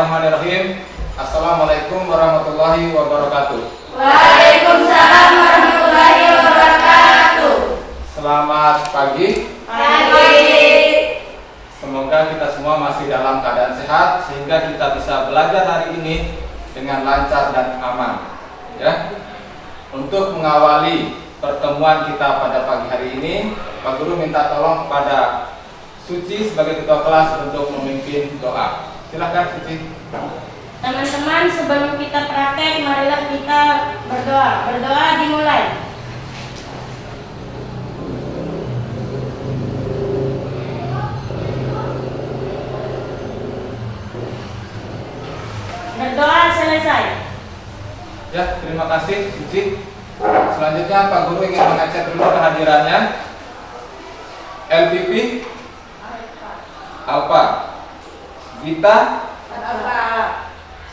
Bismillahirrahmanirrahim. Assalamualaikum warahmatullahi wabarakatuh. Waalaikumsalam warahmatullahi wabarakatuh. Selamat pagi. Semoga kita semua masih dalam keadaan sehat sehingga kita bisa belajar hari ini dengan lancar dan aman. Ya. Untuk mengawali pertemuan kita pada pagi hari ini, Pak Guru minta tolong kepada Suci sebagai ketua kelas untuk memimpin doa. Silakan Suci. Teman-teman, sebelum kita praktek, marilah kita berdoa. Berdoa dimulai. Berdoa selesai. Ya, terima kasih Suci. Selanjutnya Pak Guru ingin mengecek dulu kehadirannya. LPP Alfa, Gita,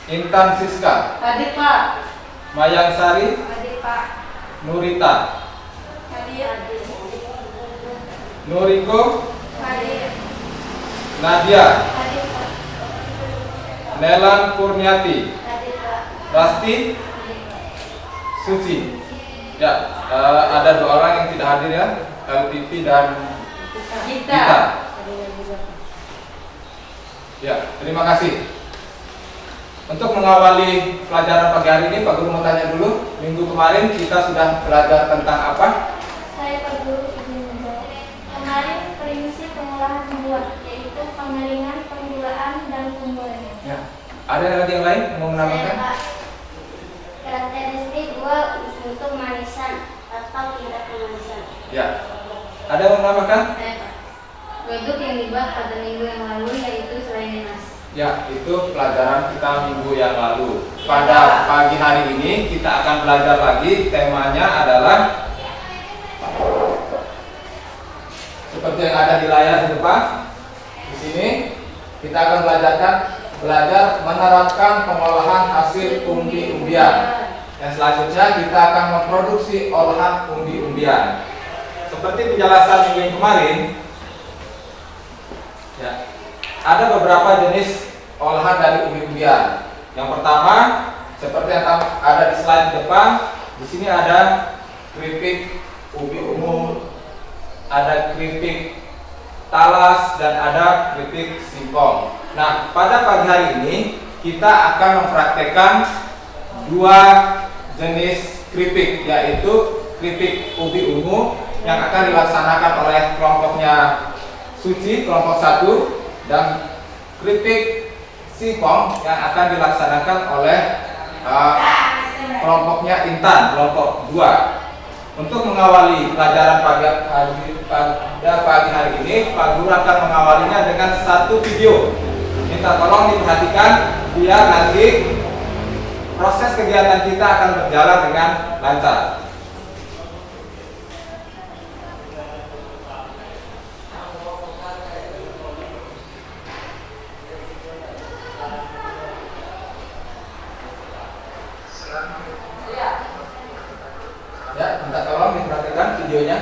Intan Siska, Hadir Pak. Mayang Sari, Hadir Pak. Nurita, Hadir. Nuriko, Hadir. Nadia, Hadir Pak. Nelan Kurniati, Hadir Pak. Rasti, Suci. Ya, ada dua orang yang tidak hadir ya, LPP dan Gita. Ya, terima kasih. Untuk mengawali pelajaran pagi hari ini, Pak Guru mau tanya dulu, minggu kemarin kita sudah belajar tentang apa? Saya Pak Guru izin menjawab. Kemarin prinsip pengolahan buah, yaitu pengeringan, penggulaan, dan pembuahan. Ya. Ada lagi yang lain yang mau menambahkan? Pak, karakteristik buah untuk manisan atau tidak kemanisan. Ya. Ada yang mau menambahkan? Saya Pak, produk yang dibahas pada minggu yang lalu yaitu selai nanas. Ya, itu pelajaran kita minggu yang lalu. Pada pagi hari ini kita akan belajar lagi. Temanya adalah seperti yang ada di layar di depan. Di sini kita akan belajar menerapkan pengolahan hasil umbi-umbian. Dan selanjutnya kita akan memproduksi olahan umbi-umbian. Seperti penjelasan minggu yang kemarin, ya, ada beberapa jenis olahan dari umbi-umbian. Yang pertama, seperti yang ada di slide depan, di sini ada keripik ubi ungu, ada keripik talas, dan ada keripik singkong. Nah, pada pagi hari ini kita akan mempraktekkan dua jenis keripik, yaitu keripik ubi ungu yang akan dilaksanakan oleh kelompoknya Suci, kelompok 1, dan keripik singkong yang akan dilaksanakan oleh kelompoknya Intan, kelompok 2. Untuk mengawali pelajaran pada pagi hari ini, Pak Guru akan mengawalinya dengan satu video. Minta tolong diperhatikan biar nanti proses kegiatan kita akan berjalan dengan lancar. Ya, minta tolong diperhatikan videonya.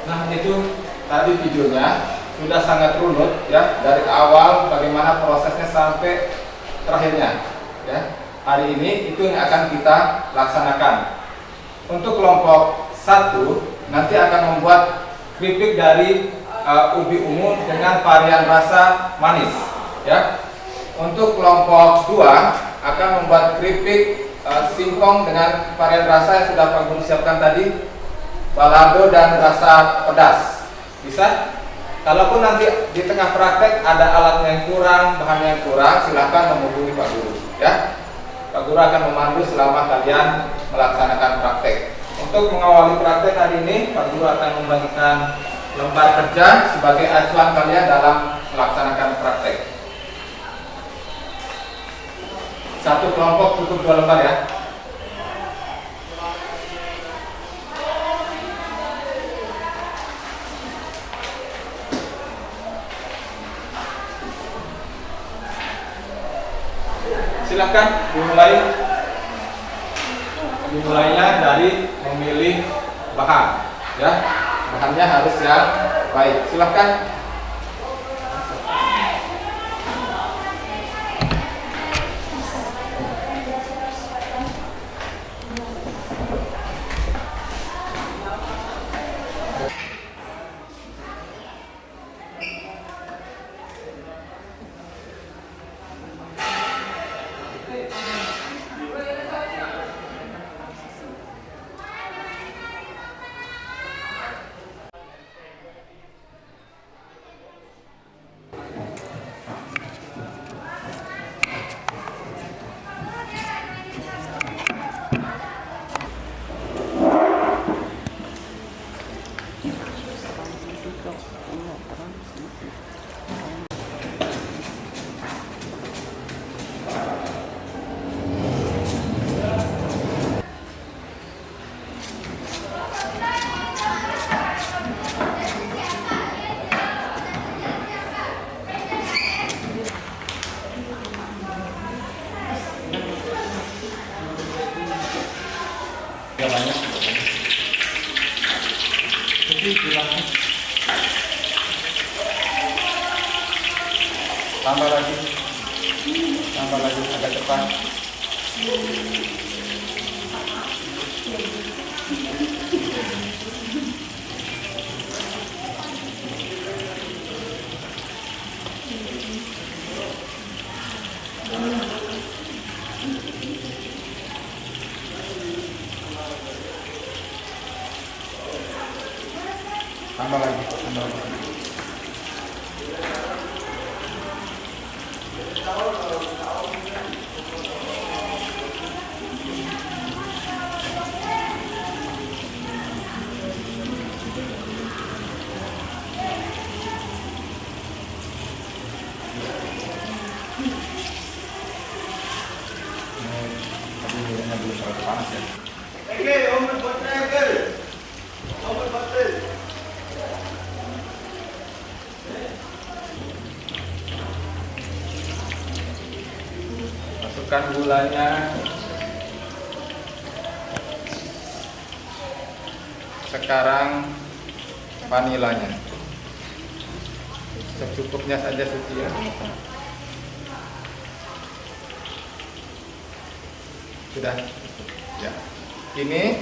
Nah, itu tadi videonya sudah sangat runut ya, dari awal bagaimana prosesnya sampai terakhirnya ya. Hari ini itu yang akan kita laksanakan. Untuk kelompok 1 nanti akan membuat keripik dari ubi ungu dengan varian rasa manis ya. Untuk kelompok 2 akan membuat keripik singkong dengan varian rasa yang sudah Pak Guru siapkan tadi, balado dan rasa pedas. Bisa? Kalaupun nanti di tengah praktek ada alatnya yang kurang, bahannya yang kurang, silahkan menghubungi Pak Guru ya. Pak Guru akan memandu selama kalian melaksanakan praktek. Untuk mengawali praktek hari ini, Pak Guru akan membagikan lembar kerja sebagai acuan kalian dalam melaksanakan praktek. Satu kelompok cukup 2 lembar ya. Silakan dimulainya dari memilih bahan ya. Bahannya harus yang baik. Silakan. Banyak. Tambah lagi agak cepat. Tambah lagi. Masukkan gulanya. Sekarang vanilanya. Secukupnya saja Suci ya. Sudah. Ya. Ini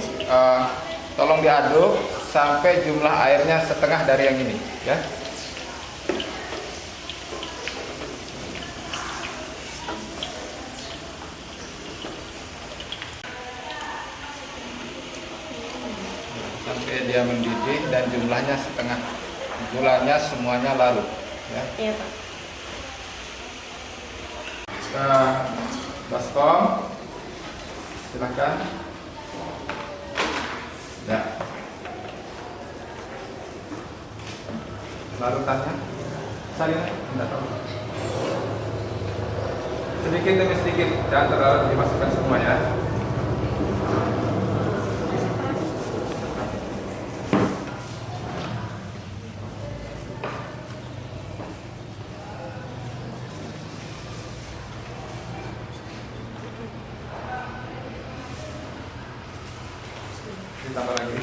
tolong diaduk sampai jumlah airnya setengah dari yang ini ya. Sampai dia mendidih dan jumlahnya setengah. Gulanya semuanya larut ya. Iya, Pak. Baskom, silakan. Ya. Larutannya, salin, tidak tahu. Sedikit demi sedikit, jangan terlalu dimasukkan semua ya. Ditambah lagi.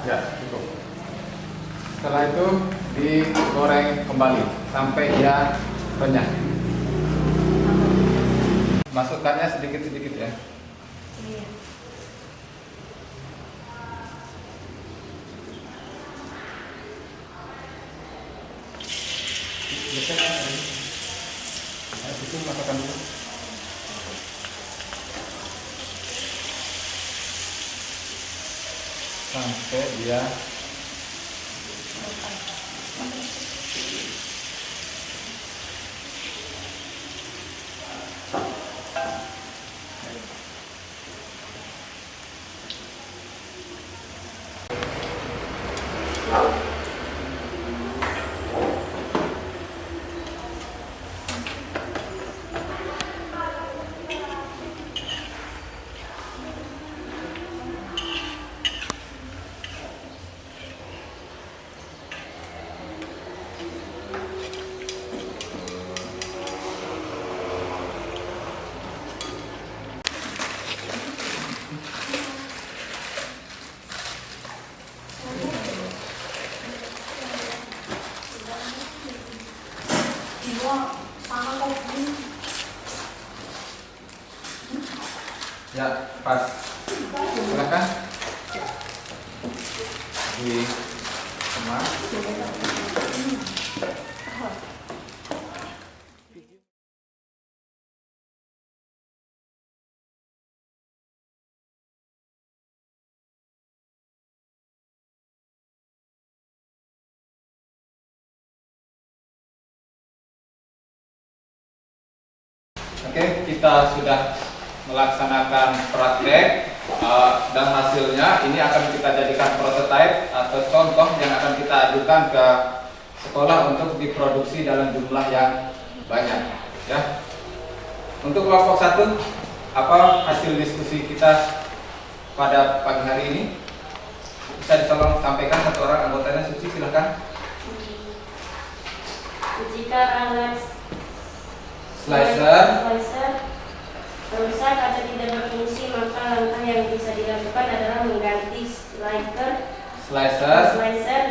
Ya, cukup. Setelah itu digoreng kembali sampai dia renyah. Masukkannya sedikit-sedikit ya. Iya. Itu masukkan dulu. Sampai dia ya pas. Silakan. Di kemas. Oke, kita sudah melaksanakan praktek dan hasilnya ini akan kita jadikan prototipe atau contoh yang akan kita ajukan ke sekolah untuk diproduksi dalam jumlah yang banyak ya. Untuk kelompok 1, apa hasil diskusi kita pada pagi hari ini? Bisa ditolong sampaikan satu orang anggotanya. Suci, silahkan. Jika alat Slicer rusak atau tidak berfungsi, maka langkah yang bisa dilakukan adalah mengganti slicer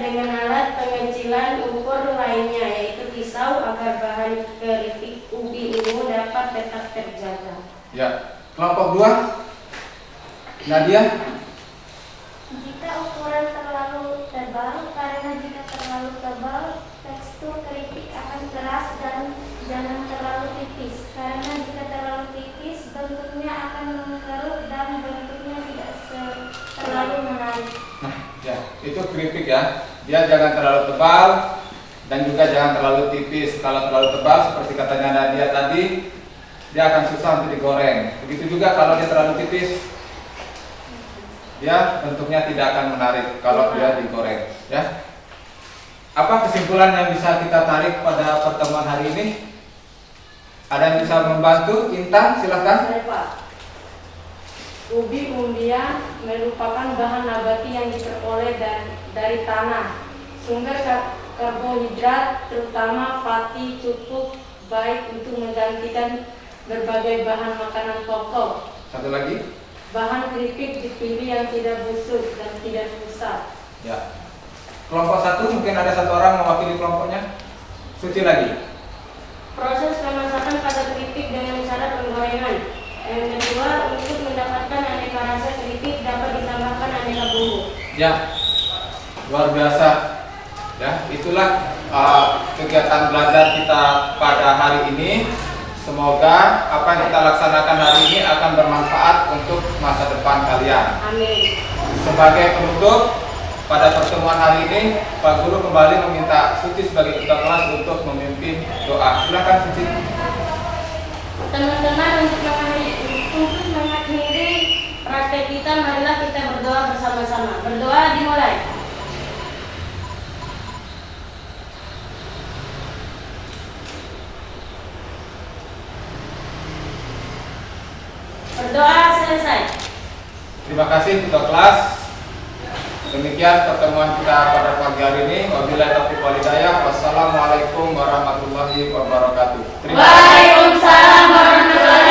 dengan alat pengecilan ukur lainnya, yaitu pisau, agar bahan keripik ubi ungu dapat tetap terjaga. Ya, kelompok 2, Nadia. Jika ukuran terlalu tebal, karena jika terlalu tebal, tekstur keripik akan keras dan jangan terlalu tipis. Karena jika terlalu tipis, bentuknya akan mengkerut dan bentuknya tidak terlalu menarik. Nah, ya, itu keripik ya. Dia jangan terlalu tebal dan juga jangan terlalu tipis. Kalau terlalu tebal, seperti katanya Nadia tadi, dia akan susah untuk digoreng. Begitu juga kalau dia terlalu tipis, dia bentuknya tidak akan menarik kalau dia digoreng. Ya. Apa kesimpulan yang bisa kita tarik pada pertemuan hari ini? Ada yang bisa membantu? Intan, silahkan. Baik, Pak. Ubi umbia merupakan bahan nabati yang diperoleh dari tanah. Sumber karbohidrat terutama pati cukup baik untuk menggantikan berbagai bahan makanan pokok. Satu lagi. Bahan keripik dipilih yang tidak busuk dan tidak rusak. Ya. Kelompok 1 mungkin ada 1 orang mewakili kelompoknya. Suci lagi. Proses pemasakan pada keripik dengan cara penggorengan. Yang kedua, untuk mendapatkan aneka rasa keripik dapat ditambahkan aneka bumbu. Ya, luar biasa. Ya, itulah kegiatan belajar kita pada hari ini. Semoga apa yang kita laksanakan hari ini akan bermanfaat untuk masa depan kalian. Amin. Sebagai penutup pada pertemuan hari ini, Pak Guru kembali meminta Suci sebagai ketua kelas untuk memimpin doa. Silakan Suci. Teman-teman, untuk mengakhiri praktek kita, marilah kita berdoa bersama-sama. Berdoa dimulai. Berdoa selesai. Terima kasih ketua kelas. Demikian pertemuan kita pada pagi hari ini. Wabillahi taufiq wal hidayah. Wassalamualaikum warahmatullahi wabarakatuh. Terima kasih. Waalaikumsalam warahmatullahi